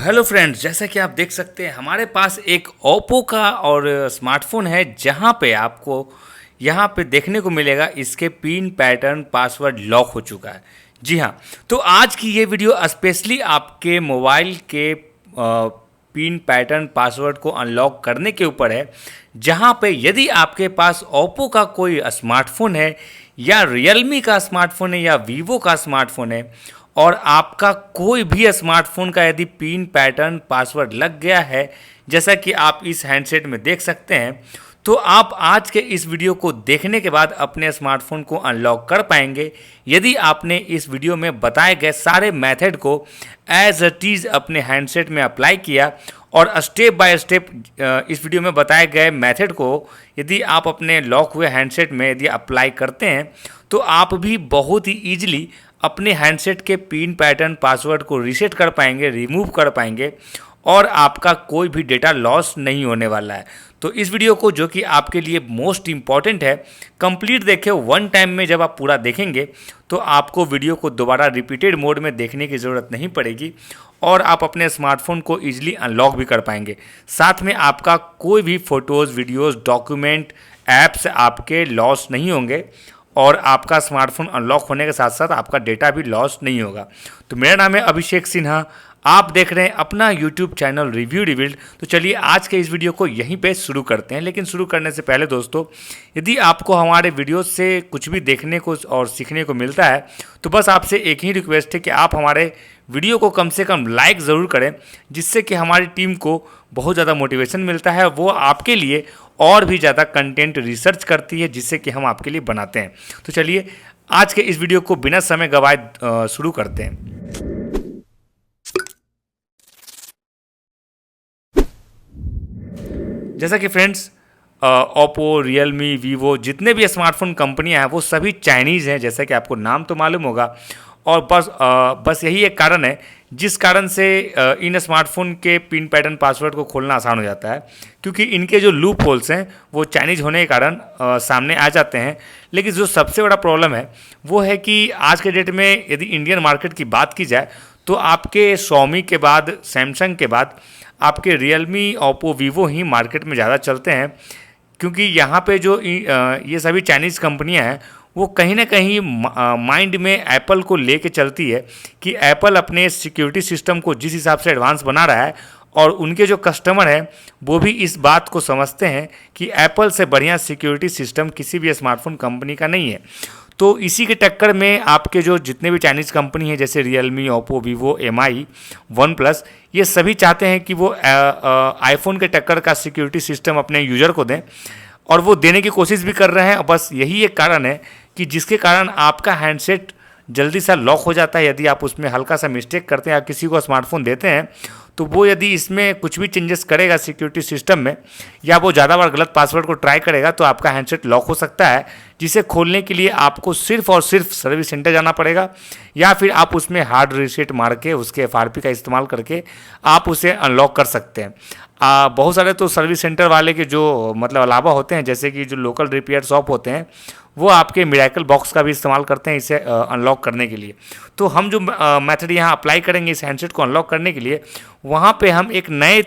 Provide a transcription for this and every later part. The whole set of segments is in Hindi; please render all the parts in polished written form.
हेलो फ्रेंड्स, जैसा कि आप देख सकते हैं हमारे पास एक ओप्पो का और स्मार्टफोन है जहां पे आपको यहां पे देखने को मिलेगा इसके पिन पैटर्न पासवर्ड लॉक हो चुका है। जी हाँ, तो आज की ये वीडियो स्पेशली आपके मोबाइल के पिन पैटर्न पासवर्ड को अनलॉक करने के ऊपर है, जहां पे यदि आपके पास ओप्पो का कोई स्मार्टफोन है या रियलमी का स्मार्टफोन है या वीवो का स्मार्टफोन है और आपका कोई भी स्मार्टफोन का यदि पिन पैटर्न पासवर्ड लग गया है, जैसा कि आप इस हैंडसेट में देख सकते हैं, तो आप आज के इस वीडियो को देखने के बाद अपने स्मार्टफोन को अनलॉक कर पाएंगे यदि आपने इस वीडियो में बताए गए सारे मेथड को एज इट इज़ अपने हैंडसेट में अप्लाई किया और स्टेप बाय स्टेप इस वीडियो में बताए गए मेथड को यदि आप अपने लॉक हुए हैंडसेट में यदि अप्लाई करते हैं तो आप भी बहुत ही ईजिली अपने हैंडसेट के पिन पैटर्न पासवर्ड को रीसेट कर पाएंगे, रिमूव कर पाएंगे और आपका कोई भी डेटा लॉस नहीं होने वाला है। तो इस वीडियो को, जो कि आपके लिए मोस्ट इम्पॉर्टेंट है, कंप्लीट देखें। वन टाइम में जब आप पूरा देखेंगे तो आपको वीडियो को दोबारा रिपीटेड मोड में देखने की ज़रूरत नहीं पड़ेगी और आप अपने स्मार्टफोन को ईजिली अनलॉक भी कर पाएंगे। साथ में आपका कोई भी फ़ोटोज़, वीडियोज़, डॉक्यूमेंट, ऐप्स आपके लॉस नहीं होंगे और आपका स्मार्टफोन अनलॉक होने के साथ साथ आपका डेटा भी लॉस नहीं होगा। तो मेरा नाम है अभिषेक सिन्हा, आप देख रहे हैं अपना यूट्यूब चैनल रिव्यू रिवील्ड। तो चलिए आज के इस वीडियो को यहीं पे शुरू करते हैं। लेकिन शुरू करने से पहले दोस्तों, यदि आपको हमारे वीडियो से कुछ भी देखने को और सीखने को मिलता है तो बस आपसे एक ही रिक्वेस्ट है कि आप हमारे वीडियो को कम से कम लाइक ज़रूर करें, जिससे कि हमारी टीम को बहुत ज़्यादा मोटिवेशन मिलता है। वो आपके लिए और भी ज़्यादा कंटेंट रिसर्च करती है, जिससे कि हम आपके लिए बनाते हैं। तो चलिए आज के इस वीडियो को बिना समय गवाए शुरू करते हैं। जैसा कि फ्रेंड्स, ओप्पो, रियलमी, वीवो, जितने भी स्मार्टफोन कंपनियां हैं वो सभी चाइनीज़ हैं, जैसा कि आपको नाम तो मालूम होगा। और बस यही एक कारण है जिस कारण से इन स्मार्टफोन के पिन पैटर्न पासवर्ड को खोलना आसान हो जाता है, क्योंकि इनके जो लूप होल्स हैं वो चाइनीज़ होने के कारण सामने आ जाते हैं। लेकिन जो सबसे बड़ा प्रॉब्लम है वो है कि आज के डेट में यदि इंडियन मार्केट की बात की जाए तो आपके Xiaomi के बाद, सैमसंग के बाद आपके रियलमी, ओप्पो, वीवो ही मार्केट में ज़्यादा चलते हैं, क्योंकि यहाँ पे जो ये सभी चाइनीज़ कंपनियाँ हैं वो कहीं ना कहीं माइंड में एप्पल को लेके चलती है कि एप्पल अपने सिक्योरिटी सिस्टम को जिस हिसाब से एडवांस बना रहा है और उनके जो कस्टमर हैं वो भी इस बात को समझते हैं कि एप्पल से बढ़िया सिक्योरिटी सिस्टम किसी भी स्मार्टफोन कंपनी का नहीं है। तो इसी के टक्कर में आपके जो जितने भी चाइनीज़ कंपनी हैं, जैसे Realme, Oppo, Vivo, MI, one plus, ये सभी चाहते हैं कि वो आईफोन के टक्कर का सिक्योरिटी सिस्टम अपने यूज़र को दें और वो देने की कोशिश भी कर रहे हैं। बस यही एक कारण है कि जिसके कारण आपका हैंडसेट जल्दी सा लॉक हो जाता है यदि आप उसमें हल्का सा मिस्टेक करते हैं या किसी को स्मार्टफोन देते हैं तो वो यदि इसमें कुछ भी चेंजेस करेगा सिक्योरिटी सिस्टम में या वो ज़्यादा बार गलत पासवर्ड को ट्राई करेगा तो आपका हैंडसेट लॉक हो सकता है, जिसे खोलने के लिए आपको सिर्फ और सिर्फ सर्विस सेंटर जाना पड़ेगा या फिर आप उसमें हार्ड रीसेट मार के उसके FRP का इस्तेमाल करके आप उसे अनलॉक कर सकते हैं। बहुत सारे तो सर्विस सेंटर वाले के जो मतलब अलावा होते हैं, जैसे कि जो लोकल रिपेयर शॉप होते हैं, वो आपके मिरेकल बॉक्स का भी इस्तेमाल करते हैं इसे अनलॉक करने के लिए। तो हम जो मेथड यहाँ अप्लाई करेंगे इस हैंडसेट को अनलॉक करने के लिए, वहाँ पे हम एक नए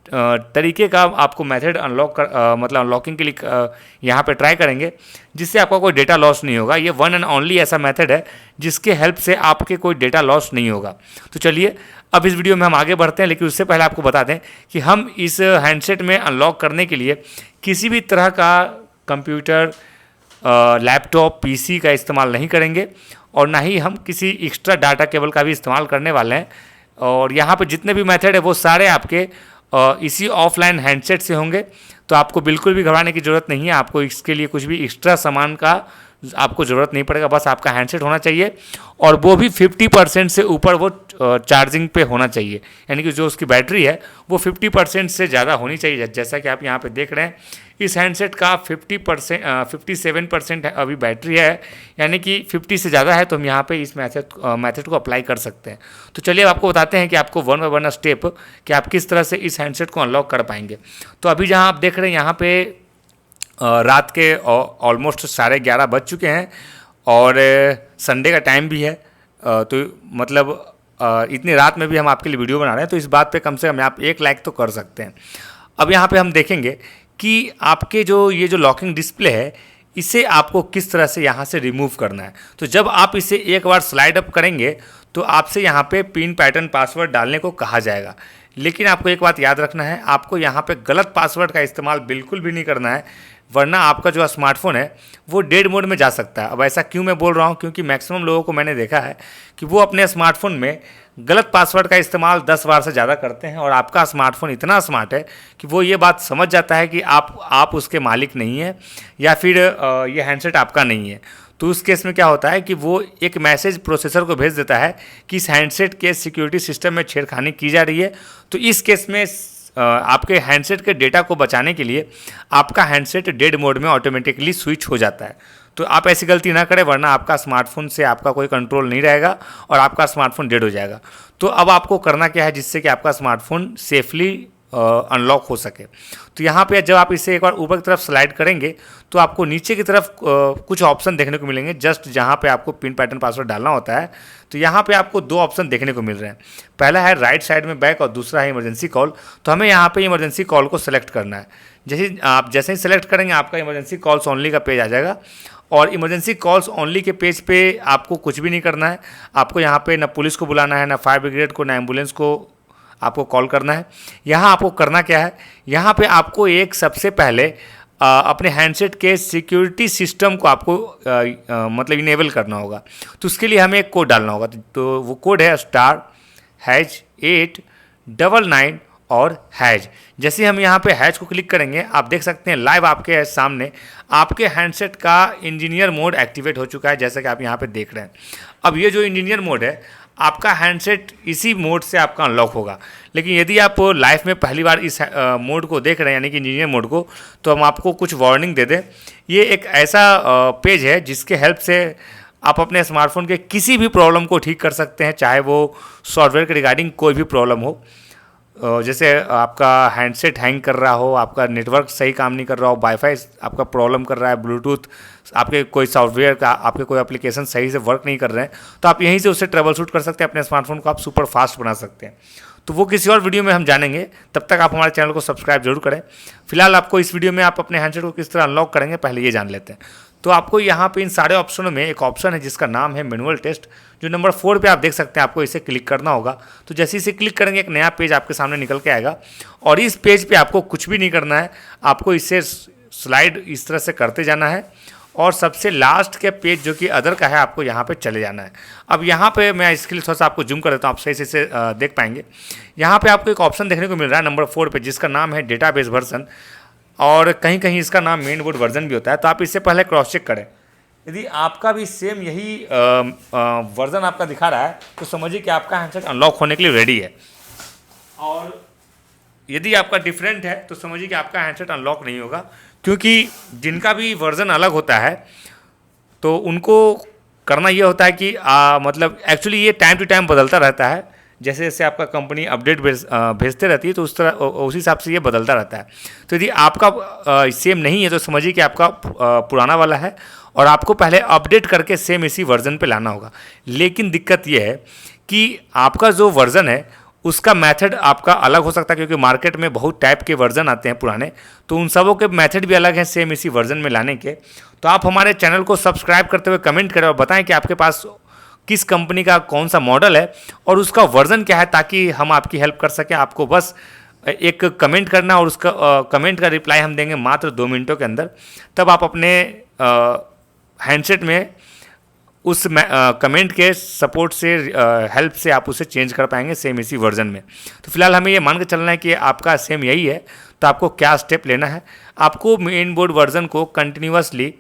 तरीके का आपको मेथड मतलब अनलॉकिंग के लिए यहाँ पे ट्राई करेंगे, जिससे आपका कोई डेटा लॉस नहीं होगा। ये वन एंड ओनली ऐसा मेथड है जिसके हेल्प से आपके कोई डेटा लॉस नहीं होगा। तो चलिए अब इस वीडियो में हम आगे बढ़ते हैं, लेकिन उससे पहले आपको बता दें कि हम इस हैंडसेट में अनलॉक करने के लिए किसी भी तरह का कंप्यूटर, लैपटॉप, PC का इस्तेमाल नहीं करेंगे और ना ही हम किसी एक्स्ट्रा डाटा केबल का भी इस्तेमाल करने वाले हैं। और यहाँ पे जितने भी मेथड है वो सारे आपके इसी ऑफलाइन हैंडसेट से होंगे, तो आपको बिल्कुल भी घबराने की ज़रूरत नहीं है। आपको इसके लिए कुछ भी एक्स्ट्रा सामान का आपको ज़रूरत नहीं पड़ेगा, बस आपका हैंडसेट होना चाहिए और वो भी 50% से ऊपर वो चार्जिंग पे होना चाहिए, यानी कि जो उसकी बैटरी है वो 50% से ज़्यादा होनी चाहिए। जैसा कि आप यहाँ पे देख रहे हैं इस हैंडसेट का 57% अभी बैटरी है, यानी कि 50 से ज़्यादा है, तो हम यहाँ पे इस मेथड को अप्लाई कर सकते हैं। तो चलिए आपको बताते हैं कि आपको वन बाय वन स्टेप कि आप किस तरह से इस हैंडसेट को अनलॉक कर पाएंगे। तो अभी जहाँ आप देख रहे हैं यहाँ पे रात के ऑलमोस्ट 11:30 बज चुके हैं और संडे का टाइम भी है, तो मतलब इतनी रात में भी हम आपके लिए वीडियो बना रहे हैं, तो इस बात पे कम से कम आप 1 लाइक तो कर सकते हैं। अब यहाँ पे हम देखेंगे कि आपके जो ये जो लॉकिंग डिस्प्ले है, इसे आपको किस तरह से यहाँ से रिमूव करना है। तो जब आप इसे एक बार स्लाइड अप करेंगे तो आपसे यहाँ पे पिन पैटर्न पासवर्ड डालने को कहा जाएगा, लेकिन आपको एक बात याद रखना है, आपको यहाँ पे गलत पासवर्ड का इस्तेमाल बिल्कुल भी नहीं करना है, वरना आपका जो स्मार्टफोन है वो डेड मोड में जा सकता है। अब ऐसा क्यों मैं बोल रहा हूँ, क्योंकि मैक्सिमम लोगों को मैंने देखा है कि वो अपने स्मार्टफोन में गलत पासवर्ड का इस्तेमाल 10 बार से ज़्यादा करते हैं, और आपका स्मार्टफोन इतना स्मार्ट है कि वो ये बात समझ जाता है कि आप उसके मालिक नहीं हैं, या फिर ये हैंडसेट आपका नहीं है। तो उस केस में क्या होता है कि वो एक मैसेज प्रोसेसर को भेज देता है कि इस हैंडसेट के सिक्योरिटी सिस्टम में छेड़खानी की जा रही है। तो इस केस में आपके हैंडसेट के डेटा को बचाने के लिए आपका हैंडसेट डेड मोड में ऑटोमेटिकली स्विच हो जाता है। तो आप ऐसी गलती ना करें, वरना आपका स्मार्टफोन से आपका कोई कंट्रोल नहीं रहेगा और आपका स्मार्टफोन डेड हो जाएगा। तो अब आपको करना क्या है जिससे कि आपका स्मार्टफोन सेफली अनलॉक हो सके। तो यहाँ पे जब आप इसे एक बार ऊपर की तरफ स्लाइड करेंगे तो आपको नीचे की तरफ कुछ ऑप्शन देखने को मिलेंगे, जस्ट जहाँ पे आपको पिन पैटर्न पासवर्ड डालना होता है। तो यहाँ पे आपको 2 ऑप्शन देखने को मिल रहे हैं, पहला है राइट साइड में बैक और दूसरा है इमरजेंसी कॉल। तो हमें यहाँ पे इमरजेंसी कॉल को सेलेक्ट करना है। जैसे ही सेलेक्ट करेंगे आपका इमरजेंसी कॉल्स ओनली का पेज आ जाएगा, और इमरजेंसी कॉल्स ओनली के पेज पे आपको कुछ भी नहीं करना है। आपको यहाँ पे ना पुलिस को बुलाना है, ना फायर ब्रिगेड को, ना एम्बुलेंस को आपको कॉल करना है। यहाँ आपको करना क्या है, यहाँ पे आपको एक सबसे पहले अपने हैंडसेट के सिक्योरिटी सिस्टम को आपको मतलब इनेबल करना होगा। तो उसके लिए हमें एक कोड डालना होगा। तो वो कोड है *#899 और हैज। जैसे हम यहाँ पे हैज को क्लिक करेंगे, आप देख सकते हैं लाइव आपके सामने आपके हैंडसेट का इंजीनियर मोड एक्टिवेट हो चुका है, जैसा कि आप यहाँ पे देख रहे हैं। अब ये जो इंजीनियर मोड है, आपका हैंडसेट इसी मोड से आपका अनलॉक होगा। लेकिन यदि आप लाइफ में पहली बार इस मोड को देख रहे हैं, यानी कि इंजीनियर मोड को, तो हम आपको कुछ वार्निंग दे दें। ये एक ऐसा पेज है जिसके हेल्प से आप अपने स्मार्टफोन के किसी भी प्रॉब्लम को ठीक कर सकते हैं, चाहे वो सॉफ्टवेयर के रिगार्डिंग कोई भी प्रॉब्लम हो। जैसे आपका हैंडसेट हैंग कर रहा हो, आपका नेटवर्क सही काम नहीं कर रहा हो, वाईफाई आपका प्रॉब्लम कर रहा है, ब्लूटूथ, आपके कोई सॉफ्टवेयर का, आपके कोई एप्लीकेशन सही से वर्क नहीं कर रहे हैं, तो आप यहीं से उससे ट्रबल शूट कर सकते हैं। अपने स्मार्टफोन को आप सुपर फास्ट बना सकते हैं। तो वो किसी और वीडियो में हम जानेंगे, तब तक आप हमारे चैनल को सब्सक्राइब जरूर करें। फिलहाल आपको इस वीडियो में आप अपने हैंडसेट को किस तरह अनलॉक करेंगे पहले ये जान लेते हैं। तो आपको यहाँ पे इन सारे ऑप्शनों में एक ऑप्शन है जिसका नाम है मैनुअल टेस्ट, जो नंबर 4 पे आप देख सकते हैं। आपको इसे क्लिक करना होगा। तो जैसे इसे क्लिक करेंगे एक नया पेज आपके सामने निकल के आएगा, और इस पेज पे आपको कुछ भी नहीं करना है। आपको इसे स्लाइड इस तरह से करते जाना है, और सबसे लास्ट के पेज जो कि अदर का है, आपको यहाँ पे चले जाना है। अब यहाँ पे मैं इसके लिए थोड़ा सा आपको जूम कर देता हूँ, आप सही से इसे देख पाएंगे। यहाँ पे आपको एक ऑप्शन देखने को मिल रहा है नंबर 4 पे, जिसका नाम है डेटाबेस वर्जन, और कहीं कहीं इसका नाम मेन बोर्ड वर्जन भी होता है। तो आप इससे पहले क्रॉस चेक करें। यदि आपका भी सेम यही वर्जन आपका दिखा रहा है, तो समझिए कि आपका हैंडसेट अनलॉक होने के लिए रेडी है। और यदि आपका डिफरेंट है तो समझिए कि आपका हैंडसेट अनलॉक नहीं होगा, क्योंकि जिनका भी वर्जन अलग होता है तो उनको करना ये होता है कि मतलब एक्चुअली ये टाइम टू टाइम बदलता रहता है। जैसे जैसे आपका कंपनी अपडेट भेजते रहती है, तो उस तरह उसी हिसाब से ये बदलता रहता है। तो यदि आपका सेम नहीं है तो समझिए कि आपका पुराना वाला है, और आपको पहले अपडेट करके सेम इसी वर्जन पे लाना होगा। लेकिन दिक्कत ये है कि आपका जो वर्जन है उसका मेथड आपका अलग हो सकता है, क्योंकि मार्केट में बहुत टाइप के वर्जन आते हैं पुराने, तो उन सबों के मेथड भी अलग हैं सेम इसी वर्जन में लाने के। तो आप हमारे चैनल को सब्सक्राइब करते हुए कमेंट करें और बताएं कि आपके पास किस कंपनी का कौन सा मॉडल है और उसका वर्जन क्या है, ताकि हम आपकी हेल्प कर सकें। आपको बस एक कमेंट करना, और उसका कमेंट का रिप्लाई हम देंगे मात्र 2 मिनटों के अंदर। तब आप अपने हैंडसेट में उस कमेंट के सपोर्ट से हेल्प से आप उसे चेंज कर पाएंगे सेम इसी वर्जन में। तो फिलहाल हमें ये मान के चलना है कि आपका सेम यही है। तो आपको क्या स्टेप लेना है, आपको मेन बोर्ड वर्जन को कंटिन्यूसली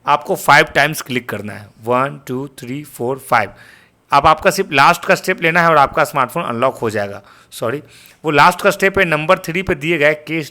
आपको 5 टाइम्स क्लिक करना है, 1 2 3 4 5। अब आपका सिर्फ लास्ट का स्टेप लेना है और आपका स्मार्टफोन अनलॉक हो जाएगा। सॉरी, वो लास्ट का स्टेप है नंबर 3 पे दिए गए की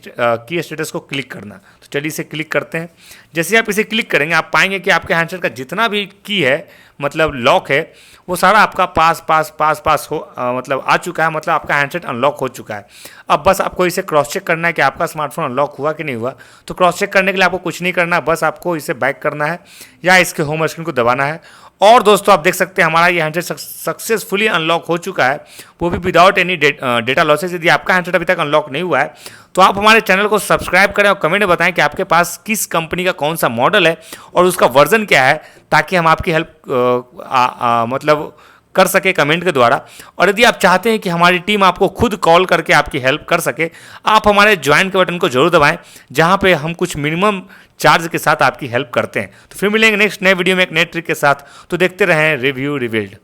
स्टेटस को क्लिक करना। तो चलिए इसे क्लिक करते हैं। जैसे आप इसे क्लिक करेंगे, आप पाएंगे कि आपके हैंडसेट का जितना भी की है मतलब लॉक है वो सारा आपका पास पास पास पास हो मतलब आ चुका है, मतलब आपका हैंडसेट अनलॉक हो चुका है। अब बस आपको इसे क्रॉस चेक करना है कि आपका स्मार्टफोन अनलॉक हुआ कि नहीं हुआ। तो क्रॉस चेक करने के लिए आपको कुछ नहीं करना, बस आपको इसे बैक करना है या इसके होम स्क्रीन को दबाना है। और दोस्तों आप देख सकते हैं हमारा ये हैंडसेट सक्सेसफुली अनलॉक हो चुका है, वो भी विदाउट एनी डेटा लॉसेस। यदि आपका हैंडसेट अभी तक अनलॉक नहीं हुआ है तो आप हमारे चैनल को सब्सक्राइब करें और कमेंट में बताएं कि आपके पास किस कंपनी का कौन सा मॉडल है और उसका वर्जन क्या है, ताकि हम आपकी हेल्प मतलब कर सके कमेंट के द्वारा। और यदि आप चाहते हैं कि हमारी टीम आपको खुद कॉल करके आपकी हेल्प कर सके, आप हमारे ज्वाइन के बटन को जरूर दबाएं, जहां पे हम कुछ मिनिमम चार्ज के साथ आपकी हेल्प करते हैं। तो फिर मिलेंगे नेक्स्ट नए वीडियो में एक नए ट्रिक के साथ। तो देखते रहें रिव्यू रिवील्ड।